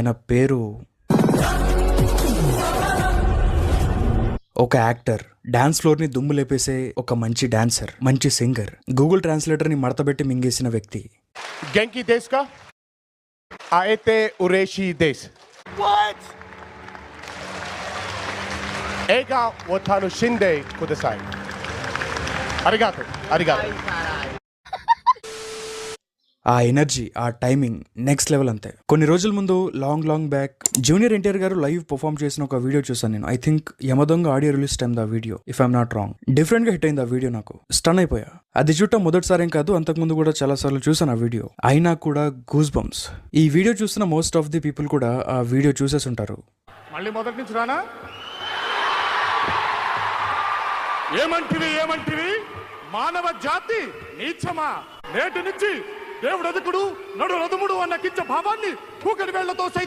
ఆయన పేరు ఒక యాక్టర్, డాన్స్ ఫ్లోర్ ని దుమ్ము లేపేసే ఒక మంచి డాన్సర్, మంచి సింగర్, గూగుల్ ట్రాన్స్లేటర్ ని మడతబెట్టి మింగేసిన వ్యక్తి. Genki desu ka? Aete ureshi desu. What? Eiga wo tanushinde kudasai. Arigato. Arigato. ఆ ఎనర్జీ, ఆ టైమింగ్ నెక్స్ట్ లెవెల్ అంతే. కొన్ని రోజుల ముందు లాంగ్ బ్యాక్ జూనియర్ ఎన్టీఆర్ గారు లైవ్ పర్ఫామ్ చేసిన ఒక వీడియో చూసాను నేను. I think Yamadonga audio release time దా video, if I'm not wrong. Different గా హిట్ అయింది ఆ వీడియో. నాకు స్టన్ అయిపోయా. అది చూడటం మొదటిసారేం కాదు, అంతకుముందు కూడా చాలా సార్లు చూసాను ఆ వీడియో. అయినా కూడా గూస్ బంప్స్. ఈ వీడియో చూసిన మోస్ట్ ఆఫ్ ది పీపుల్ కూడా ఆ వీడియో చూసేసి ఉంటారు. మళ్ళీ మొదటి నుంచి రానా? ఏమంటివి మానవ జాతి నీచమా? నేటి నుంచి దేవుడు అదుకుడు నడు రథముడు అన్న కించ భావాన్ని కూకటి వేళ్లతో